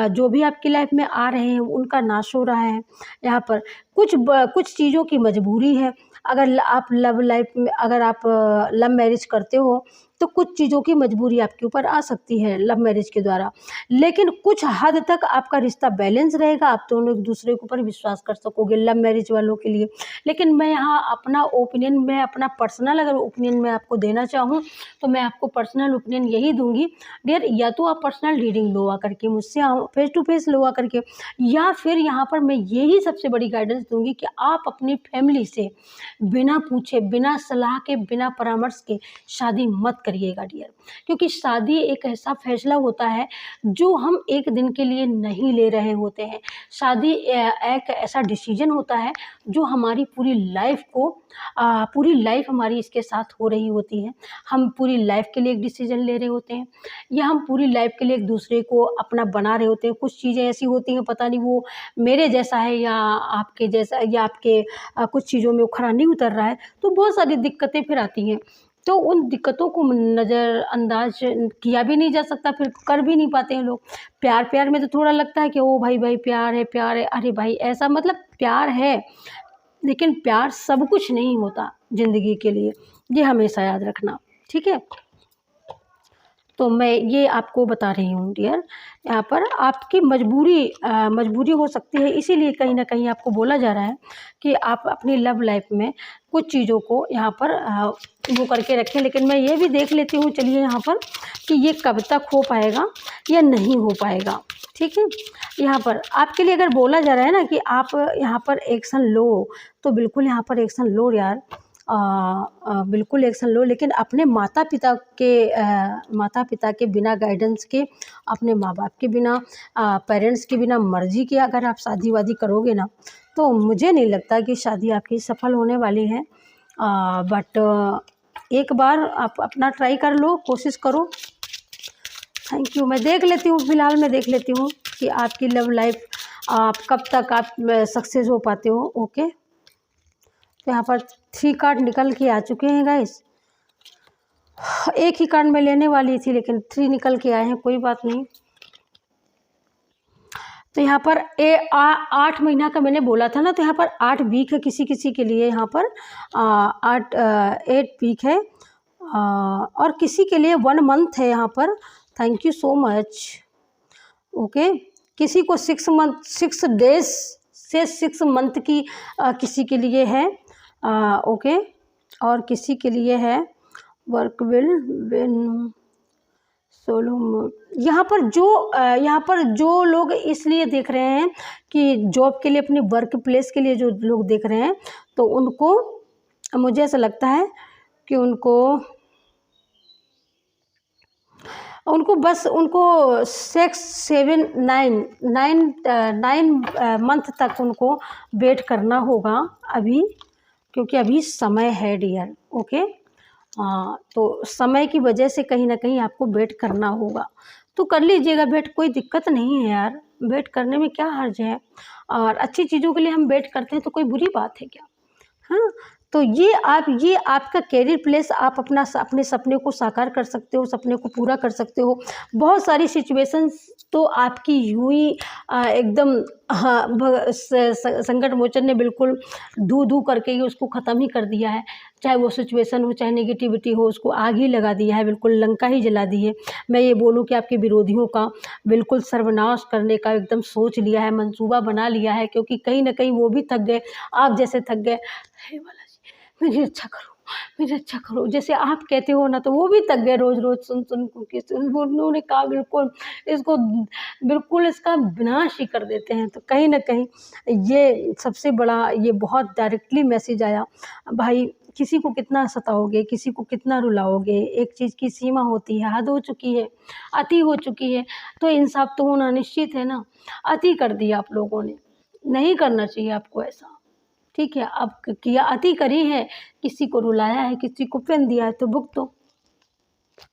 जो भी आपकी लाइफ में आ रहे हैं उनका नाश हो रहा है। यहाँ पर कुछ चीज़ों की मजबूरी है। अगर आप लव लाइफ में, अगर आप लव मैरिज करते हो, तो कुछ चीज़ों की मजबूरी आपके ऊपर आ सकती है लव मैरिज के द्वारा, लेकिन कुछ हद तक आपका रिश्ता बैलेंस रहेगा, आप दोनों एक दूसरे के ऊपर विश्वास कर सकोगे लव मैरिज वालों के लिए। लेकिन मैं यहाँ अपना ओपिनियन, मैं अपना पर्सनल अगर ओपिनियन मैं आपको देना चाहूँ, तो मैं आपको पर्सनल ओपिनियन यही दूंगी डियर, या तो आप पर्सनल रीडिंग लो आकर के मुझसे, फेस टू फेस लो आकर के, या फिर यहाँ पर मैं यही सबसे बड़ी गाइडेंस दूंगी कि आप अपनी फैमिली से बिना पूछे, बिना सलाह के, बिना परामर्श के शादी मत करिएगा डियर। क्योंकि शादी एक ऐसा फैसला होता है जो हम एक दिन के लिए नहीं ले रहे होते हैं। शादी एक ऐसा डिसीजन होता है जो हमारी पूरी लाइफ को पूरी लाइफ हमारी इसके साथ हो रही होती है। हम पूरी लाइफ के लिए एक डिसीजन ले रहे होते हैं, या हम पूरी लाइफ के लिए एक दूसरे को अपना बना रहे होते हैं। कुछ चीज़ें ऐसी होती हैं, पता नहीं वो मेरे जैसा है या आपके जैसा, या आपके कुछ चीज़ों में वो खरा नहीं उतर रहा है, तो बहुत सारी दिक्कतें फिर आती हैं। तो उन दिक्कतों को नज़रअंदाज किया भी नहीं जा सकता, फिर कर भी नहीं पाते हैं लोग। प्यार में तो थोड़ा लगता है कि ओ भाई प्यार है, प्यार है। अरे भाई, ऐसा मतलब प्यार है, लेकिन प्यार सब कुछ नहीं होता ज़िंदगी के लिए, ये हमेशा याद रखना, ठीक है। तो मैं ये आपको बता रही हूँ डियर, यहाँ पर आपकी मजबूरी हो सकती है, इसीलिए कहीं ना कहीं आपको बोला जा रहा है कि आप अपनी लव लाइफ में कुछ चीज़ों को यहाँ पर वो करके रखें। लेकिन मैं ये भी देख लेती हूँ, चलिए यहाँ पर, कि ये कब तक हो पाएगा या नहीं हो पाएगा, ठीक है। यहाँ पर आपके लिए अगर बोला जा रहा है ना कि आप यहाँ पर एक्शन लो, तो बिल्कुल यहाँ पर एक्शन लो यार। बिल्कुल एक्शन लो, लेकिन अपने माता पिता के बिना गाइडेंस के, अपने माँ बाप के बिना, पेरेंट्स के बिना मर्ज़ी के अगर आप शादी वादी करोगे ना, तो मुझे नहीं लगता कि शादी आपकी सफल होने वाली है। बट एक बार आप अपना ट्राई कर लो, कोशिश करो। Thank you. मैं देख लेती हूँ, फ़िलहाल मैं देख लेती हूँ कि आपकी लव लाइफ आप कब तक आप सक्सेस हो पाते हो। ओके, तो यहाँ पर 3 कार्ड निकल के आ चुके हैं गाइस। एक ही कार्ड मैं लेने वाली थी लेकिन 3 निकल के आए हैं, कोई बात नहीं। तो यहाँ पर 8 महीना का मैंने बोला था ना, तो यहाँ पर 8 वीक है किसी किसी के लिए, यहाँ पर 8 वीक है, और किसी के लिए 1 मंथ है यहाँ पर। Thank you so much. Okay, किसी को 6 डेज से 6 मंथ की किसी के लिए है। ओके, और किसी के लिए है work will win solo mode. यहाँ पर जो लोग इसलिए देख रहे हैं कि जॉब के लिए, अपने वर्क प्लेस के लिए जो लोग देख रहे हैं, तो उनको, मुझे ऐसा लगता है कि उनको बस 9 मंथ तक उनको वेट करना होगा अभी, क्योंकि अभी समय है डियर। ओके, तो समय की वजह से कहीं ना कहीं आपको वेट करना होगा, तो कर लीजिएगा वेट, कोई दिक्कत नहीं है यार, वेट करने में क्या हर्ज है। और अच्छी चीज़ों के लिए हम वेट करते हैं तो कोई बुरी बात है क्या? हाँ, तो ये आपका कैरियर प्लेस, आप अपने सपने को साकार कर सकते हो, सपने को पूरा कर सकते हो। बहुत सारी सिचुएशंस तो आपकी यूं ही एकदम, हाँ, संकट मोचन ने बिल्कुल धू करके ही उसको ख़त्म ही कर दिया है। चाहे वो सिचुएशन हो, चाहे नेगेटिविटी हो, उसको आग ही लगा दिया है, बिल्कुल लंका ही जला दी है। मैं ये बोलूँ कि आपके विरोधियों का बिल्कुल सर्वनाश करने का एकदम सोच लिया है, मंसूबा बना लिया है, क्योंकि कहीं ना कहीं वो भी थक गए, आप जैसे थक गए। हे बालाजी, मुझे अच्छा करो, मुझे अच्छा करो, जैसे आप कहते हो ना, तो वो भी थक गए रोज़ रोज़ सुन के। उन्होंने कहा बिल्कुल इसका विनाश ही कर देते हैं। तो कहीं ना कहीं ये सबसे बड़ा, ये बहुत डायरेक्टली मैसेज आया, भाई किसी को कितना सताओगे, किसी को कितना रुलाओगे, एक चीज़ की सीमा होती है, हद हो चुकी है, अति हो चुकी है, तो इंसाफ तो होना निश्चित है ना। अति कर दिया आप लोगों ने, नहीं करना चाहिए आपको ऐसा, ठीक है। अब किया, अति करी है, किसी को रुलाया है, किसी को पेन दिया है, तो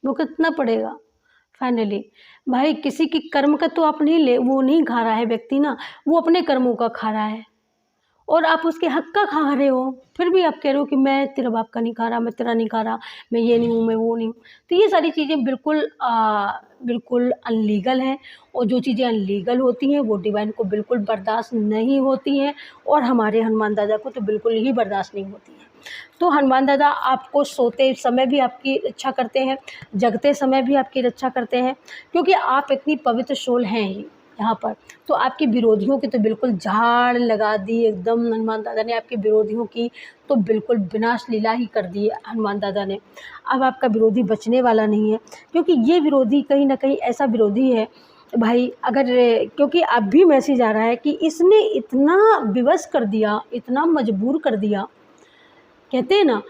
भुगतना पड़ेगा फाइनली। भाई किसी की कर्म का तो आप वो नहीं खा रहा है व्यक्ति ना, वो अपने कर्मों का खा रहा है, और आप उसके हक का खा रहे हो, फिर भी आप कह रहे हो कि मैं तेरा बाप का नहीं खा रहा, मैं तेरा नहीं खा रहा, मैं ये नहीं हूँ, मैं वो नहीं हूँ। तो ये सारी चीज़ें बिल्कुल अनलीगल हैं, और जो चीज़ें अनलीगल होती हैं वो डिवाइन को बिल्कुल बर्दाश्त नहीं होती हैं, और हमारे हनुमान दादा को तो बिल्कुल ही बर्दाश्त नहीं होती हैं। तो हनुमान दादा आपको सोते समय भी आपकी रक्षा करते हैं, जगते समय भी आपकी रक्षा करते हैं, क्योंकि आप इतनी पवित्र सोल हैं ही यहाँ पर। तो आपके विरोधियों की तो बिल्कुल झाड़ लगा दी एकदम, हनुमान दादा ने आपके विरोधियों की तो बिल्कुल विनाश लीला ही कर दी है हनुमान दादा ने। अब आपका विरोधी बचने वाला नहीं है, क्योंकि ये विरोधी कहीं ना कहीं ऐसा विरोधी है भाई, अगर, क्योंकि अब भी मैसेज आ रहा है कि इसने इतना विवश कर दिया, इतना मजबूर कर दिया, कहते हैं ना,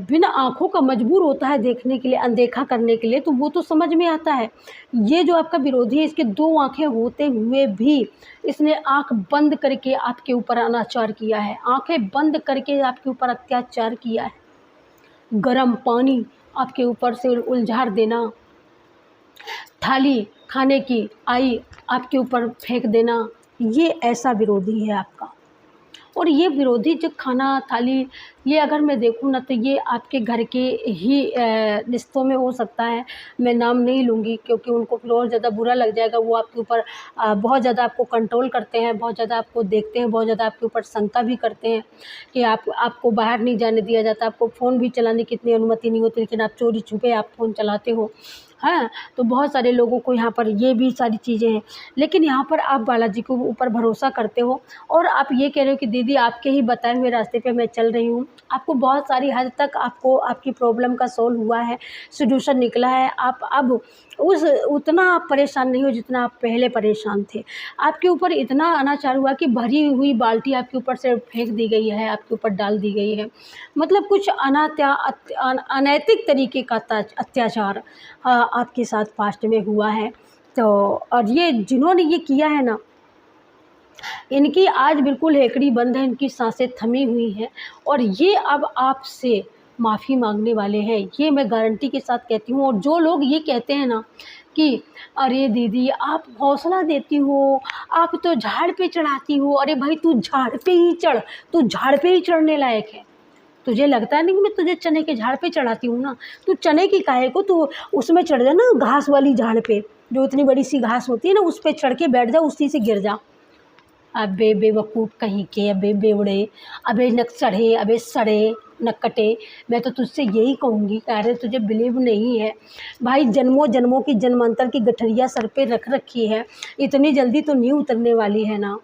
बिना आँखों का मजबूर होता है देखने के लिए, अनदेखा करने के लिए, तो वो तो समझ में आता है। ये जो आपका विरोधी है, इसके 2 आँखें होते हुए भी इसने आँख बंद करके आपके ऊपर अनाचार किया है, आँखें बंद करके आपके ऊपर अत्याचार किया है, गर्म पानी आपके ऊपर से उलझार देना, थाली खाने की आई आपके ऊपर फेंक देना, ये ऐसा विरोधी है आपका। और ये विरोधी जो खाना थाली, ये अगर मैं देखूँ ना, तो ये आपके घर के ही रिश्तों में हो सकता है। मैं नाम नहीं लूँगी, क्योंकि उनको फिर और ज़्यादा बुरा लग जाएगा। वो आपके ऊपर बहुत ज़्यादा आपको कंट्रोल करते हैं, बहुत ज़्यादा आपको देखते हैं, बहुत ज़्यादा आपके ऊपर शंका भी करते हैं कि आपको बाहर नहीं जाने दिया जाता, आपको फ़ोन भी चलाने की इतनी अनुमति नहीं होती, लेकिन आप चोरी छुपे आप फ़ोन चलाते हो। हाँ, तो बहुत सारे लोगों को यहाँ पर ये भी सारी चीज़ें हैं, लेकिन यहाँ पर आप बालाजी के ऊपर भरोसा करते हो, और आप ये कह रहे हो कि दीदी आपके ही बताए हुए रास्ते पे मैं चल रही हूँ। आपको बहुत सारी हद तक आपको आपकी प्रॉब्लम का सॉल्व हुआ है, सॉल्यूशन निकला है। आप अब उतना आप परेशान नहीं हो जितना आप पहले परेशान थे। आपके ऊपर इतना अनाचार हुआ कि भरी हुई बाल्टी आपके ऊपर से फेंक दी गई है, आपके ऊपर डाल दी गई है। मतलब कुछ अनैतिक तरीके का अत्याचार आपके साथ पास्ट में हुआ है। तो और ये जिन्होंने ये किया है ना, इनकी आज बिल्कुल हेकड़ी बंद है, इनकी सांसें थमी हुई हैं और ये अब आपसे माफ़ी मांगने वाले हैं, ये मैं गारंटी के साथ कहती हूँ। और जो लोग ये कहते हैं ना कि अरे दीदी आप हौसला देती हो, आप तो झाड़ पे चढ़ाती हो, अरे भाई तू झाड़ पे ही चढ़, तू झाड़ पे ही चढ़ने लायक है। तुझे लगता है नहीं कि मैं तुझे चने के झाड़ पे चढ़ाती हूँ ना, तू चने की काहे को, तू उसमें चढ़ जा ना, घास वाली झाड़ पे, जो इतनी बड़ी सी घास होती है ना, उस पर चढ़ के बैठ जा, उसी से गिर जा। अबे बेवकूफ़ कहीं के, अबे बेवड़े, अबे नक चढ़े, अबे सड़े नक कटे। मैं तो तुझसे यही कहूँगी कि अरे तुझे बिलीव नहीं है भाई, जन्मों जन्मों की जन्मांतर की गठरिया सर पे रख रखी है, इतनी जल्दी तो नहीं उतरने वाली है ना।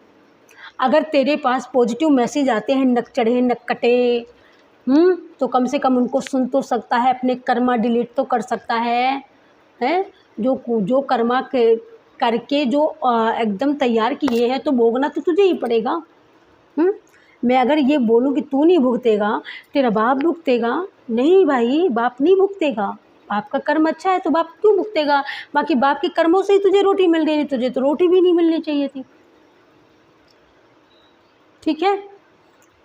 अगर तेरे पास पॉजिटिव मैसेज आते हैं नक चढ़े नक कटे, तो कम से कम उनको सुन तो सकता है, अपने कर्मा डिलीट तो कर सकता है, हैं? जो कर्मा के करके जो एकदम तैयार किए हैं, तो भोगना तो तुझे ही पड़ेगा। मैं अगर ये बोलूँ कि तू नहीं भुगतेगा, तेरा बाप भुगतेगा, नहीं भाई, बाप नहीं भुगतेगा। बाप का कर्म अच्छा है तो बाप क्यों भुगतेगा? बाकी बाप के कर्मों से ही तुझे रोटी मिल रही है, तुझे तो रोटी भी नहीं मिलनी चाहिए थी। ठीक है,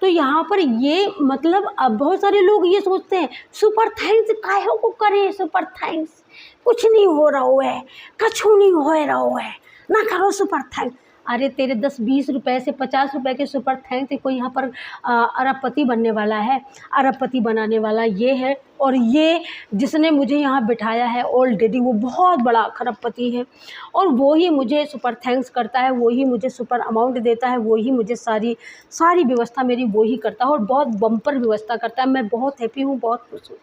तो यहाँ पर ये मतलब अब बहुत सारे लोग ये सोचते हैं सुपर थैंक्स काहे को करें, सुपर थैंक्स कुछ नहीं हो रहा है, कछु नहीं हो रहा है, ना करो सुपर थैंक्स। अरे तेरे 10-20 रुपए से 50 रुपए के सुपर थैंक्स से कोई यहाँ पर अरबपति बनने वाला है? अरबपति बनाने वाला ये है, और ये जिसने मुझे यहाँ बिठाया है ऑलरेडी वो बहुत बड़ा खरबपति है, और वो ही मुझे सुपर थैंक्स करता है, वो ही मुझे सुपर अमाउंट देता है, वो ही मुझे सारी व्यवस्था मेरी वो ही करता है, और बहुत बम्पर व्यवस्था करता है। मैं बहुत हैप्पी हूँ, बहुत खुश हूँ।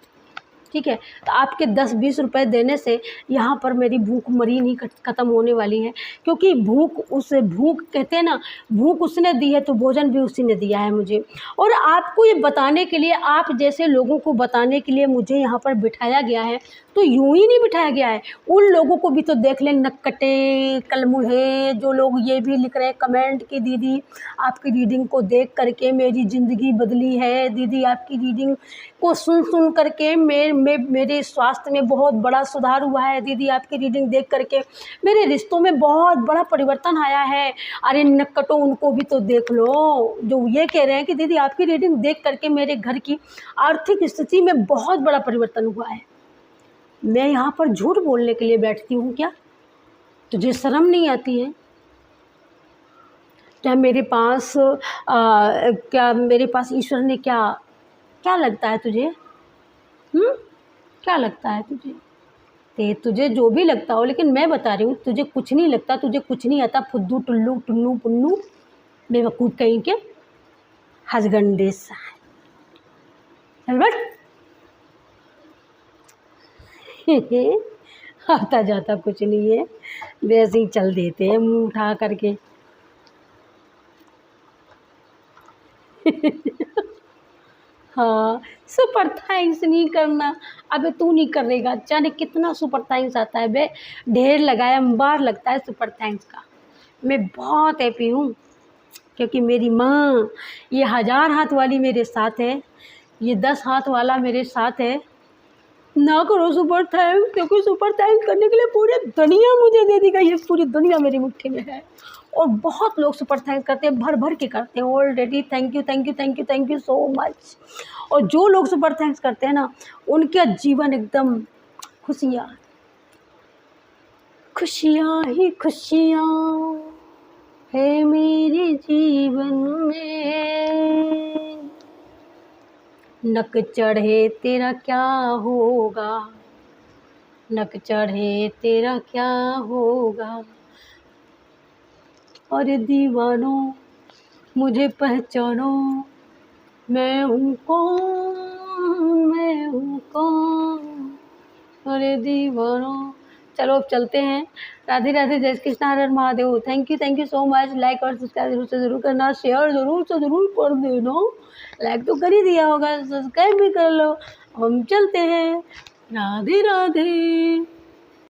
ठीक है, तो आपके 10-20 रुपए देने से यहाँ पर मेरी भूख मरी नहीं ख़त्म होने वाली है, क्योंकि भूख कहते हैं ना, भूख उसने दी है तो भोजन भी उसी ने दिया है मुझे। और आपको ये बताने के लिए, आप जैसे लोगों को बताने के लिए मुझे यहाँ पर बिठाया गया है, तो यूं ही नहीं बिठाया गया है। उन लोगों को भी तो देख लें, नक्कटे कलमुहे जो लोग ये भी लिख रहे हैं कमेंट कि दीदी आपकी रीडिंग को देख करके मेरी ज़िंदगी बदली है, दीदी आपकी रीडिंग को सुन करके मेरे स्वास्थ्य में बहुत बड़ा सुधार हुआ है, दीदी आपकी रीडिंग देख करके मेरे रिश्तों में बहुत बड़ा परिवर्तन आया है। अरे नक्कटो, उनको भी तो देख लो जो ये कह रहे हैं कि दीदी आपकी रीडिंग देख करके मेरे घर की आर्थिक स्थिति में बहुत बड़ा परिवर्तन हुआ है। मैं यहाँ पर झूठ बोलने के लिए बैठती हूँ क्या? तुझे शर्म नहीं आती है? क्या मेरे पास ईश्वर ने क्या लगता है तुझे? क्या लगता है तुझे? तुझे जो भी लगता हो, लेकिन मैं बता रही हूँ तुझे कुछ नहीं लगता, तुझे कुछ नहीं आता। फुद्दू टुल्लू टुन्नू पुन्नू बेवकूफ़ कहीं के, हसगंडे सा। चल बट। आता जाता कुछ नहीं है, वैसे ही चल देते हैं मुंह उठा करके। हाँ, सुपर थैंक्स नहीं करना। अबे तू नहीं करेगा, जाने कितना सुपर थैंक्स आता है बे, ढेर लगाया अंबार लगता है सुपर थैंक्स का। मैं बहुत हैप्पी हूँ क्योंकि मेरी माँ ये 1000 हाथ वाली मेरे साथ है, ये 10 हाथ वाला मेरे साथ है। ना करो सुपर थैंक्स, क्योंकि सुपर थैंक्स करने के लिए पूरी दुनिया मुझे दे दी गई है, पूरी दुनिया मेरी मुट्ठी में है। और बहुत लोग सुपर थैंक्स करते हैं, भर भर के करते हैं already. Thank you thank you thank you thank you so much. और जो लोग सुपर थैंक्स करते हैं ना, उनका जीवन एकदम खुशियाँ खुशियाँ ही खुशियाँ है मेरे जीवन में। नक चढ़े तेरा क्या होगा, नक चढ़े तेरा क्या होगा। और दीवानों मुझे पहचानो, मैं हूँ कौन, मैं हूँ कौन। अरे दीवानों, चलो अब चलते हैं। राधे राधे, जय Shri Krishna, Har Har Mahadev. Thank you so much. Like और सब्सक्राइब जरूर से ज़रूर करना, शेयर ज़रूर से ज़रूर कर देना। लाइक तो कर ही दिया होगा, सब्सक्राइब भी कर लो। हम चलते हैं। राधे राधे।